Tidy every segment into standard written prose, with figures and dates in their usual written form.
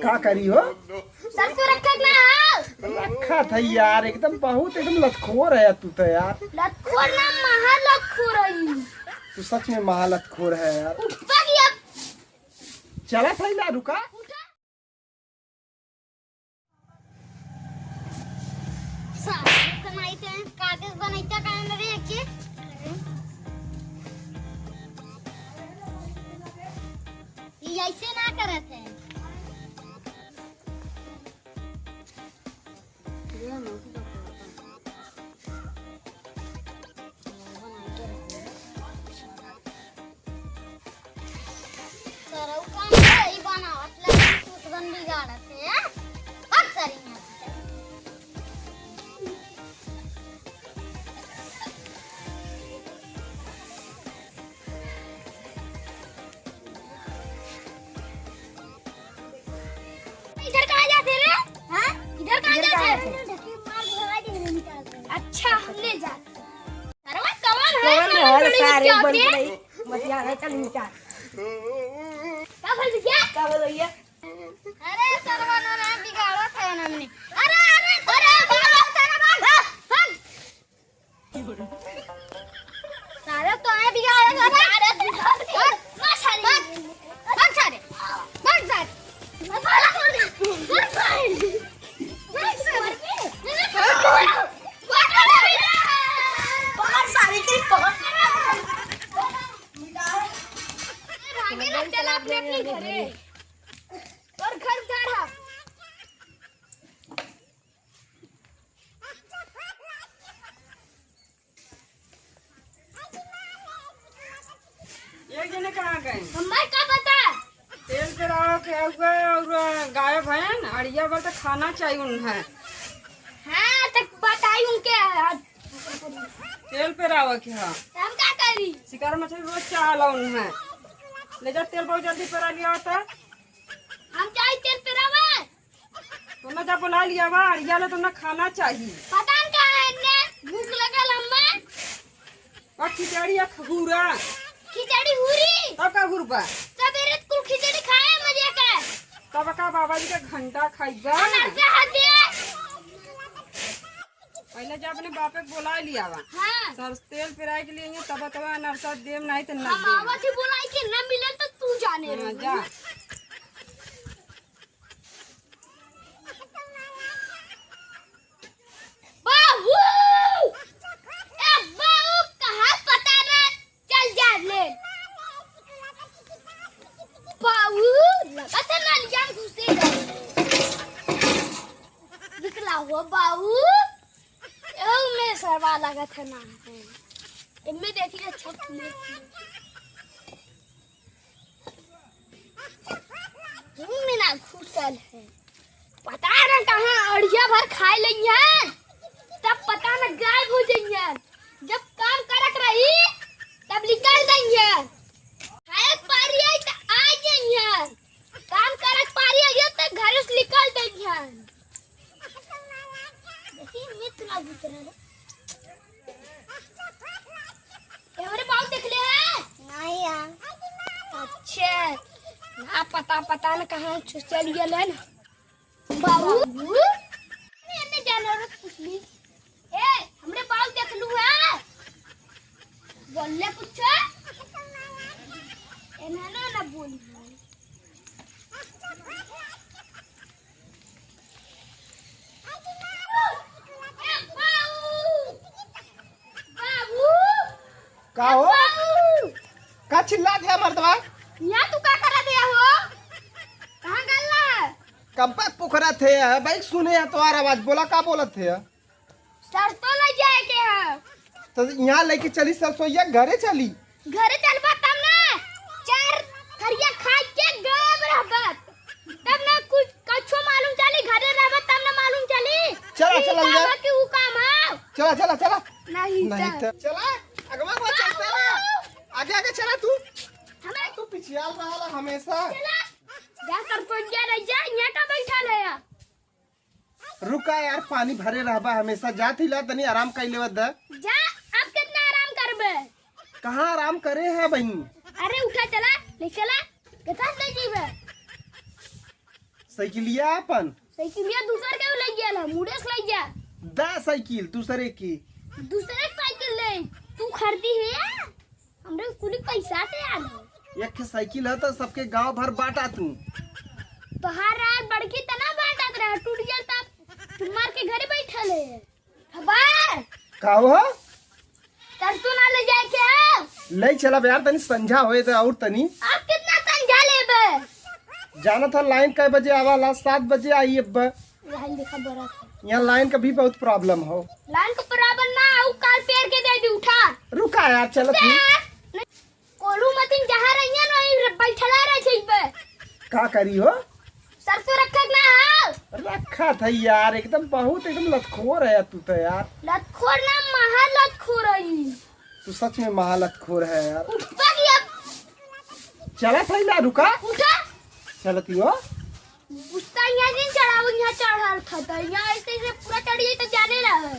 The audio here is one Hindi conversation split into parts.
का करी हो? सरसों रखा ना रखा था यार, एकदम बहुत एकदम लतखोर है तू तो यार। लतखोर ना महा लतखोर है तू सच में महा लतखोर है यार। उठा गया चला था ना, रुका। कागज बनाइता का रे के ये ऐसे ना करत है। सरौ काम सही बनावत ले सुगंध बिगाड़त है अक्सर ही इधर कहाँ जाते रे? हाँ? इधर कहाँ जाते? अच्छा हमने जा। अरे कौन है? सारे बन गई मतिया है चल निकाल। क्या बोल दिया? क्या बोल रही है? अरे सरवाना ने बिगाड़ा था हमने। अरे बिगाड़ा था ना भाग। सारे तो है बिगाड़ा था। भाग सारे। चला अपने घरे और घर जा रहा। एक जने कहाँ गए? मैं क्या बता? तेल पे रहो क्या हुआ और गायब है ना अड़िया पर तो खाना चाहिए उन्हें। हाँ तक बताई उनके तेल पे रहो क्या? हम क्या करी? शिकार मछली रोज चाहला उन्हें ले जा तेल बहुत जल्दी पेरा लिया होता। हम चाहे तेल पे रवा तुमने जब बुला लिया वा अड़िया ले तुमने खाना चाहिए। पता नहीं कहाँ है ने भूख लगा लम्बा और खिचड़ी या खगूरा खिचड़ी हुरी तब का गुरबा सवेरे कुल खिचड़ी खाए मजे का तब का बाबा जी का घंटा खाइबा नरसा हटे। पहले जब अपने बापे को बुला लिया वा हाँ सर तेल पेराए के लिए तब नरसा देव नहीं तो हम आवा थी बुलाई कि न मिले तो तू जाने रे जा। बाबू ए बाबू कहाँ पता ना चल जा ले बाबू लगा था ना जान घुसे निकला हुआ बाबू में सरवा लगा था ना इनमें देखिए अच्छा ना घुसल है पता ना कहाँ अड़िया भर खाए लेंगे तब पता ना गायब हो जाएंगे जब काम करक रही तब निकाल देंगे खाए पारी आई तो आ जाएंगे काम करक पारी आई तो घर से निकाल देंगे। देखिए मित्र ना गुजरा हमारे पाँव देख ले है नहीं यार। अच्छा ना पता न कहाँ चल गया ना बाबू मैंने जानवर पूछ ली ए हमरे पाँव देख लू है बोलले कुछ एना ना बोली का हो? का चिल्ला दिया मर्दवा? यहाँ तू क्या करा दिया हो? कहाँ गल्ला? कब तक पोखरा थे भाई सुने हैं तुम्हारा आवाज बोला का बोलत थे? सर तो ले जाए के है। तो यहाँ लेके चली सरसोईया घरे चली। घरे चलबा तब ना चार थरिया खा के गायब रहबत तब ना कुछ कछो मालूम चली घरे रहबत तब ना मालूम चली। चला जा कि वो काम है चला नहीं तो चला अगवा को चलते ना आगे चला तू हमें तू पिछियाल रहा हमेशा। चला जा कर पहुंच जा रही जा यहाँ का बैठा ले यार रुका यार पानी भरे रहबा हमेशा जाती ला तनी आराम कर लेवत द जा अब कितना आराम करबे कहाँ आराम करे है बहन। अरे उठा चला ले चला कितना ले जीबे साइकिलिया अपन साइकिलिया दूसर के ले गया मुड़े से ले गया दा साइकिल दूसरे की दूसरे साइकिल ले तू खरीदी है हमरे कुली पैसा से आल एक साइकिल है तो सबके गांव भर बांटा तू बाहर रात बड़की तना बांटत रहा टूट गया तब मार के घरे बैठल है खबर का हो तर तू ना ले जाए के ले चला यार तनी संझा होए तो और तनी आप कितना समझा लेबे जाना था लाइन कै बजे आवाला 7 बजे आई अब लाइन देखा बड़ा यहाँ लाइन का भी बहुत प्रॉब्लम हो लाइन को बराबर ना आऊ काल पेड़ के दे दी उठा रुका यार चलो तू कोलू मतिन जहां रहिया नहीं बैठला रह छिबे का करी हो सरसों रखक ना हां रखा था यार एकदम बहुत एकदम लतखोर है तू तो यार लतखोर ना महा लतखोर रही तू सच में महालतखोर है यार उठा गया चला था ना रुका उठा चलती हो उसका यहाँ दिन चढ़ाओ यहाँ चढ़ा था तो यहाँ ऐसे ऐसे पूरा चढ़ गई तो जाने रहा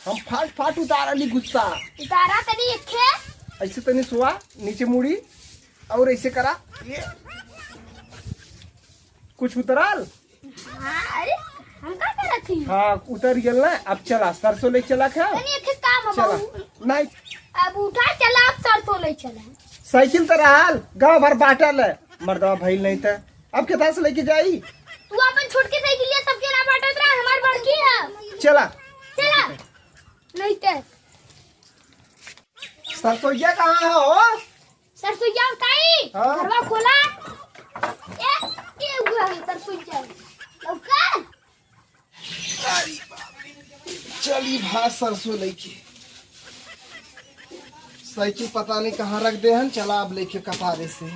हम फाट फाट उतार अली गुस्सा उतारा तनी एक खे ऐसे तनी सुआ नीचे मुड़ी और ऐसे करा ये कुछ उतराल हाँ अरे हम का कर थी हाँ उतर गया ना अब चला सरसों ले चला क्या तनी एक काम चला अब नहीं अब उठा चला अब सरसों ले चला साइकिल तो रहा गाँव भर बांटल है मर्दवा भइल नहीं था अब कितना से लेके जाई तू अपन छोट के साइकिल लिया सबके ना बांटत रहा हमार बड़की है चला चला नहीं ते सरसोईया कहाँ है हो सरसोईया काई हाँ। घरवा खोला ए हुआ सरसोईया लौका चली भाई सरसों लेके साइकिल पता नहीं कहाँ रख दे हन चला अब लेके कपारे से